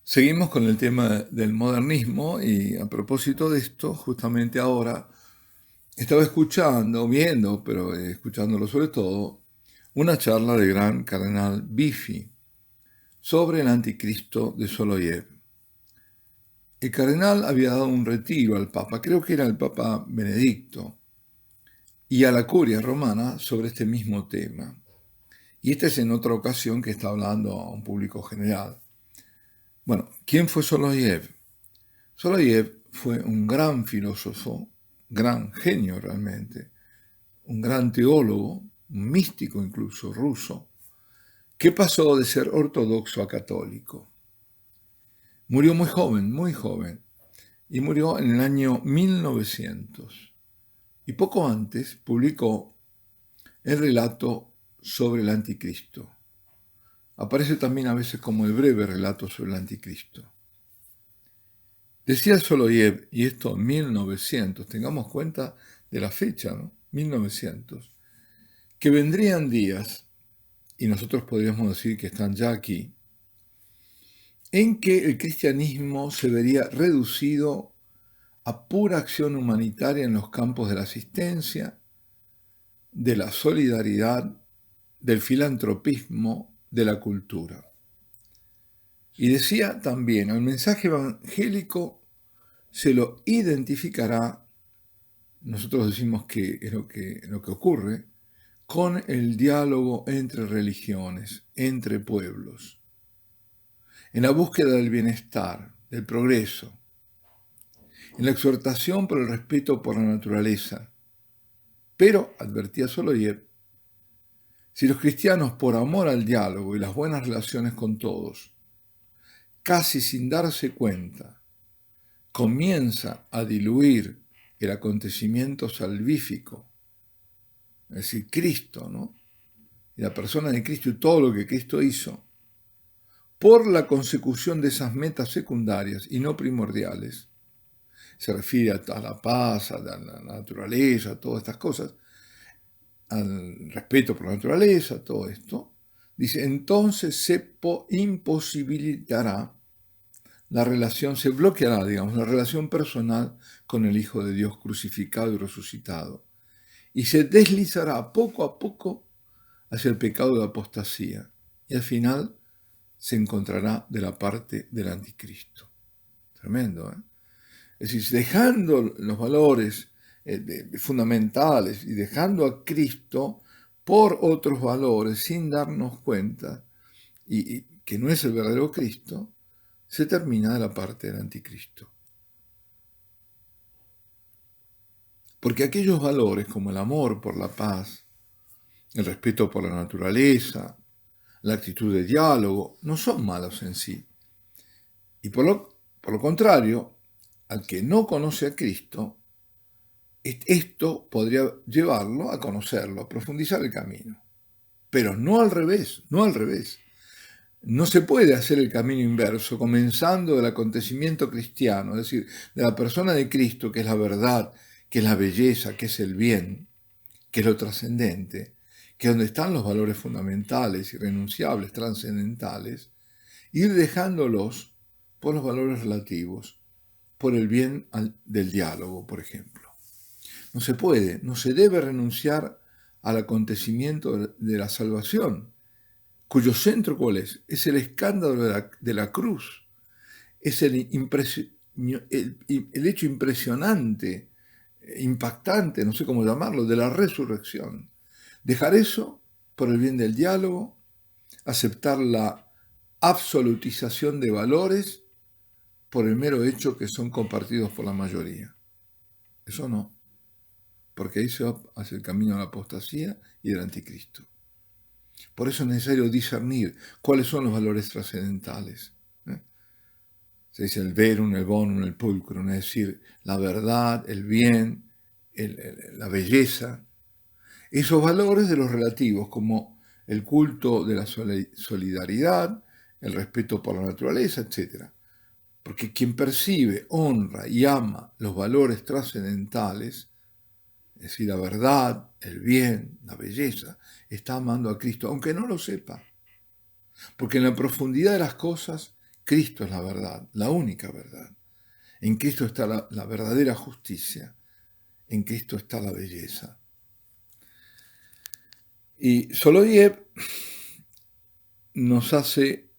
Seguimos con el tema del modernismo y a propósito de esto, justamente ahora estaba escuchando, viendo, pero escuchándolo sobre todo, una charla del gran cardenal Bifi sobre el anticristo de Soloyev. El cardenal había dado un retiro al Papa, creo que era el Papa Benedicto, y a la curia romana sobre este mismo tema. Y esta es en otra ocasión que está hablando a un público general. Bueno, ¿quién fue Soloyev? Soloyev fue un gran filósofo, gran genio realmente, un gran teólogo, un místico incluso ruso, que pasó de ser ortodoxo a católico. Murió muy joven, y murió en el año 1900. Y poco antes publicó el relato sobre el anticristo. Aparece también a veces como el breve relato sobre el anticristo. Decía Soloyev, y esto en 1900, tengamos cuenta de la fecha, ¿no? 1900, que vendrían días, y nosotros podríamos decir que están ya aquí, en que el cristianismo se vería reducido a pura acción humanitaria en los campos de la asistencia, de la solidaridad, del filantropismo, de la cultura. Y decía también, el mensaje evangélico se lo identificará, nosotros decimos que es lo que ocurre, con el diálogo entre religiones, entre pueblos, en la búsqueda del bienestar, del progreso, en la exhortación por el respeto por la naturaleza. Pero, advertía Soloyev, si los cristianos, por amor al diálogo y las buenas relaciones con todos, casi sin darse cuenta, comienza a diluir el acontecimiento salvífico, es decir, Cristo, ¿no? Y la persona de Cristo y todo lo que Cristo hizo, por la consecución de esas metas secundarias y no primordiales, se refiere a la paz, a la naturaleza, a todas estas cosas, al respeto por la naturaleza, todo esto, dice, entonces se imposibilitará la relación, se bloqueará, digamos, la relación personal con el Hijo de Dios crucificado y resucitado, y se deslizará poco a poco hacia el pecado de apostasía, y al final se encontrará de la parte del anticristo. Tremendo, ¿eh? Es decir, dejando los valores fundamentales y dejando a Cristo por otros valores sin darnos cuenta, y que no es el verdadero Cristo, se termina de la parte del anticristo. Porque aquellos valores como el amor por la paz, el respeto por la naturaleza, la actitud de diálogo, no son malos en sí. Y por lo contrario, al que no conoce a Cristo, esto podría llevarlo a conocerlo, a profundizar el camino. Pero no al revés, no al revés. No se puede hacer el camino inverso, comenzando del acontecimiento cristiano, es decir, de la persona de Cristo, que es la verdad, que es la belleza, que es el bien, que es lo trascendente, que es donde están los valores fundamentales, irrenunciables, trascendentales, ir dejándolos por los valores relativos, por el bien del diálogo, por ejemplo. No se puede, no se debe renunciar al acontecimiento de la salvación, cuyo centro ¿cuál es? Es el escándalo de la cruz, es el hecho impresionante, impactante, no sé cómo llamarlo, de la resurrección. Dejar eso por el bien del diálogo, aceptar la absolutización de valores por el mero hecho que son compartidos por la mayoría. Eso no, porque ahí se va hacia el camino de la apostasía y del anticristo. Por eso es necesario discernir cuáles son los valores trascendentales. Se dice el verum, el bonum, el pulcrum, es decir, la verdad, el bien, la belleza. Esos valores de los relativos, como el culto de la solidaridad, el respeto por la naturaleza, etc. Porque quien percibe, honra y ama los valores trascendentales, es decir, la verdad, el bien, la belleza, está amando a Cristo, aunque no lo sepa. Porque en la profundidad de las cosas, Cristo es la verdad, la única verdad. En Cristo está la verdadera justicia. En Cristo está la belleza. Y Soloviev nos hace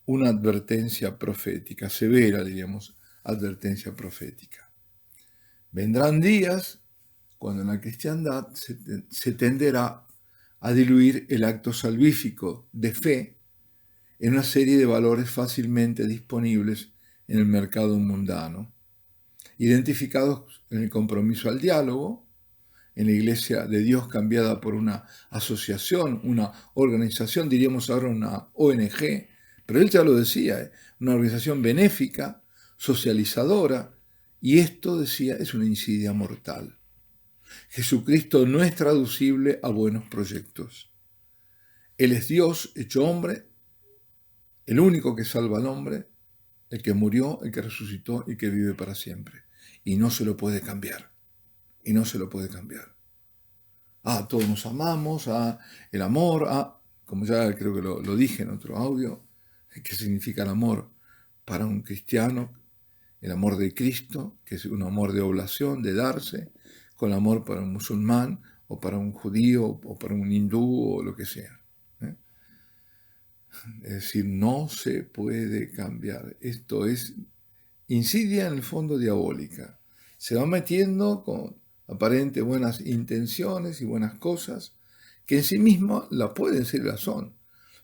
una advertencia profética, severa, diríamos, advertencia profética. Vendrán días cuando en la cristiandad se tenderá a diluir el acto salvífico de fe en una serie de valores fácilmente disponibles en el mercado mundano, identificados en el compromiso al diálogo, en la Iglesia de Dios cambiada por una asociación, una organización, diríamos ahora una ONG, pero él ya lo decía, una organización benéfica, socializadora, y esto, decía, es una insidia mortal. Jesucristo no es traducible a buenos proyectos. Él es Dios hecho hombre, el único que salva al hombre, el que murió, el que resucitó y que vive para siempre. Y no se lo puede cambiar. Y no se lo puede cambiar. Todos nos amamos, el amor, como ya creo que lo dije en otro audio, ¿qué significa el amor para un cristiano? El amor de Cristo, que es un amor de oblación, de darse, con el amor para un musulmán, o para un judío, o para un hindú, o lo que sea. Es decir, no se puede cambiar. Esto es insidia en el fondo diabólica. Se va metiendo con aparente buenas intenciones y buenas cosas, que en sí mismas la pueden ser y la son.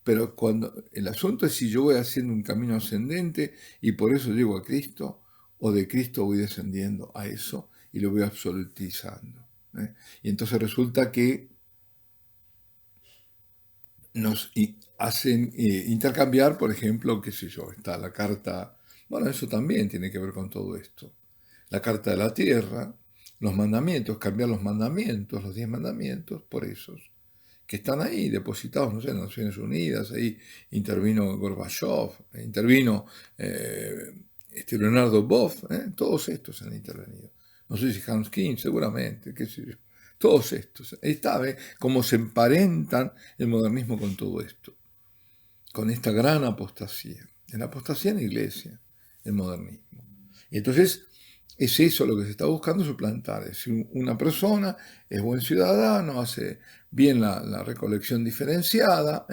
Pero cuando el asunto es si yo voy haciendo un camino ascendente y por eso llego a Cristo, o de Cristo voy descendiendo a eso y lo voy absolutizando. Y entonces resulta que nos hacen intercambiar, por ejemplo, qué sé yo, está la carta, bueno, eso también tiene que ver con todo esto. La carta de la tierra, los mandamientos, cambiar los mandamientos, los 10 mandamientos, por esos, que están ahí depositados, no sé, en las Naciones Unidas, ahí intervino Gorbachev, intervino Leonardo Boff, todos estos han intervenido. No sé si Hans King, seguramente, qué sé yo. Todos estos. Está, cómo se emparentan el modernismo con todo esto, con esta gran apostasía. La apostasía en la iglesia, el modernismo. Y entonces es eso lo que se está buscando suplantar. Es decir, una persona es buen ciudadano, hace bien la recolección diferenciada,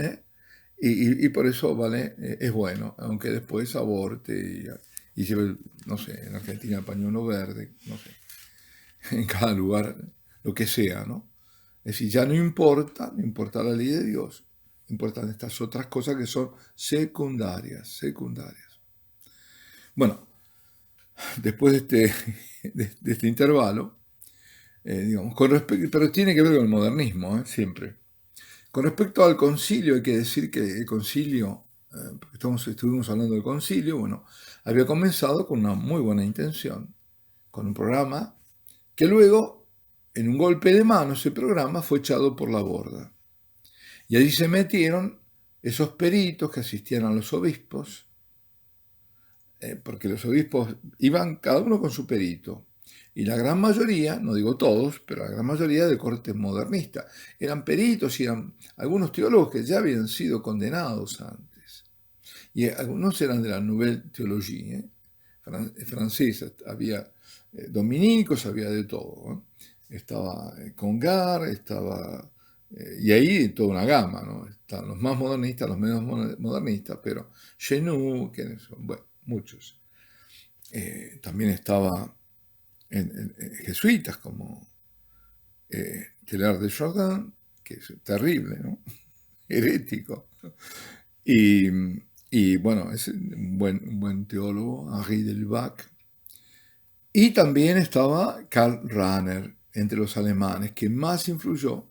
y por eso vale, es bueno, aunque después aborte y lleve, no sé, en Argentina el pañuelo verde, no sé, en cada lugar, lo que sea, ¿no? Es decir, ya no importa la ley de Dios, importan estas otras cosas que son secundarias. Bueno, después de este intervalo, digamos, pero tiene que ver con el modernismo, siempre. Con respecto al concilio, hay que decir que el concilio, porque estuvimos hablando del concilio, bueno, había comenzado con una muy buena intención, con un programa que luego, en un golpe de mano, ese programa fue echado por la borda. Y allí se metieron esos peritos que asistían a los obispos, porque los obispos iban cada uno con su perito. Y la gran mayoría, no digo todos, pero la gran mayoría de corte modernista, eran peritos y eran algunos teólogos que ya habían sido condenados antes. Y algunos eran de la Nouvelle Théologie, francesa, había dominicos, había de todo. Estaba Congar, estaba... y ahí toda una gama, ¿no? Están los más modernistas, los menos modernistas, pero Genoux, que son, bueno, muchos. También estaba jesuitas como Teilhard de Chardin, que es terrible, ¿no? Herético. Y bueno, es un buen teólogo, Henri Delbach. Y también estaba Karl Rahner, entre los alemanes, que más influyó,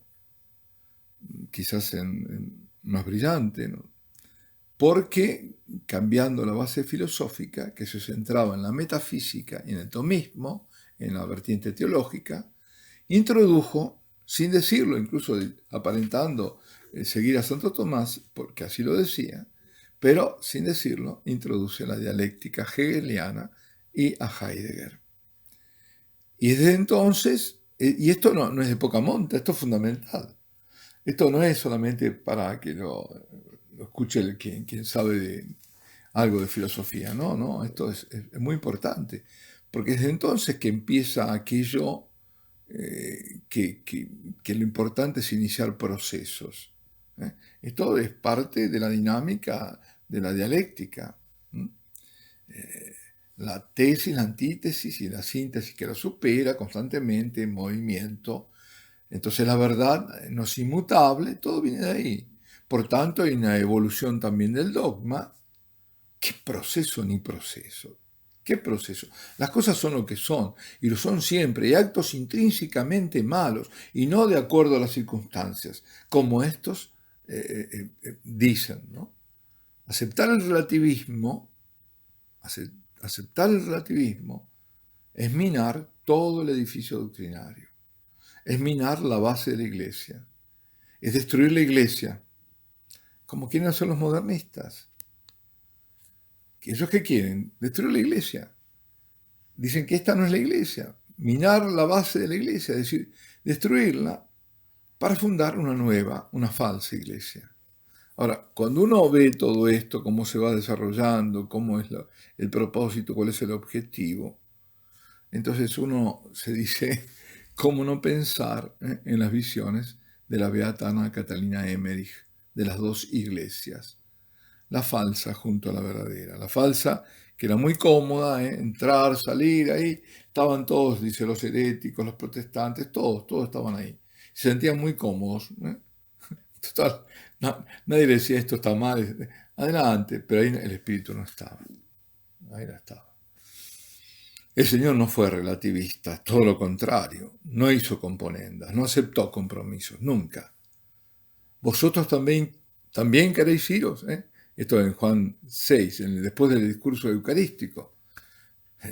quizás en más brillante, ¿no? Porque cambiando la base filosófica, que se centraba en la metafísica y en el tomismo, en la vertiente teológica, introdujo, sin decirlo, incluso aparentando seguir a Santo Tomás, porque así lo decía, pero sin decirlo, introduce la dialéctica hegeliana y a Heidegger. Y desde entonces, y esto no es de poca monta, esto es fundamental. Esto no es solamente para que lo escuche quien sabe algo de filosofía. No, no, esto es muy importante, porque desde entonces que empieza aquello que lo importante es iniciar procesos. ¿eh? Esto es parte de la dinámica de la dialéctica. La tesis, la antítesis y la síntesis que lo supera constantemente en movimiento. Entonces la verdad no es inmutable, todo viene de ahí. Por tanto, hay una evolución también del dogma. ¿Qué proceso ni proceso? ¿Qué proceso? Las cosas son lo que son, y lo son siempre, y actos intrínsecamente malos, y no de acuerdo a las circunstancias, como estos dicen, ¿no? Aceptar el relativismo, aceptar el relativismo es minar todo el edificio doctrinario, es minar la base de la iglesia, es destruir la iglesia, como quieren hacer los modernistas. ¿Ellos qué quieren? Destruir la iglesia. Dicen que esta no es la iglesia, minar la base de la iglesia, es decir, destruirla para fundar una nueva, una falsa iglesia. Ahora, cuando uno ve todo esto, cómo se va desarrollando, cómo es el propósito, cuál es el objetivo, entonces uno se dice, ¿cómo no pensar en las visiones de la beata Ana Catalina Emmerich, de las dos iglesias? La falsa junto a la verdadera. La falsa, que era muy cómoda, entrar, salir, ahí estaban todos, dice, los heréticos, los protestantes, todos estaban ahí. Se sentían muy cómodos. Total, nadie le decía esto está mal, adelante, pero ahí el espíritu no estaba. Ahí no estaba. El Señor no fue relativista, todo lo contrario, no hizo componendas, no aceptó compromisos, nunca. Vosotros también queréis iros, Esto en Juan 6, después del discurso eucarístico.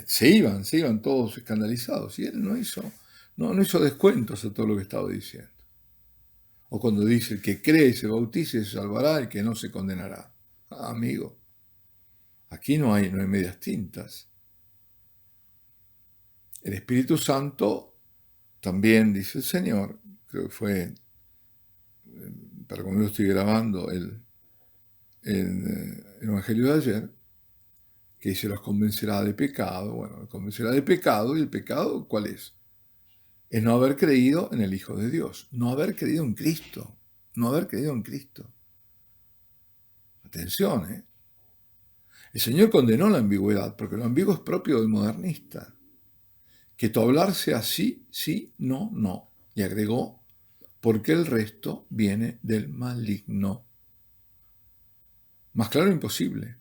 Se iban todos escandalizados y él no hizo descuentos a todo lo que estaba diciendo. O cuando dice, el que cree y se bautice se salvará, el que no se condenará. Amigo, aquí no hay medias tintas. El Espíritu Santo también, dice el Señor, creo que fue, para como lo estoy grabando, el Evangelio de ayer, que dice los convencerá de pecado. Bueno, los convencerá de pecado, y el pecado, ¿cuál es? Es no haber creído en el Hijo de Dios, no haber creído en Cristo, no haber creído en Cristo. Atención, El Señor condenó la ambigüedad, porque lo ambiguo es propio del modernista. Que tu hablar sea sí, sí, no, no. Y agregó, porque el resto viene del maligno. Más claro imposible.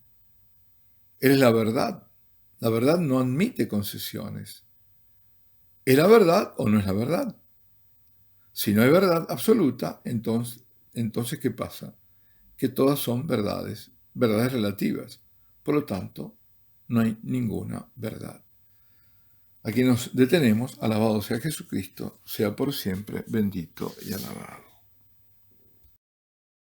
Eres la verdad. La verdad no admite concesiones. ¿Es la verdad o no es la verdad? Si no hay verdad absoluta, entonces ¿qué pasa? Que todas son verdades relativas. Por lo tanto, no hay ninguna verdad. Aquí nos detenemos. Alabado sea Jesucristo, sea por siempre bendito y alabado.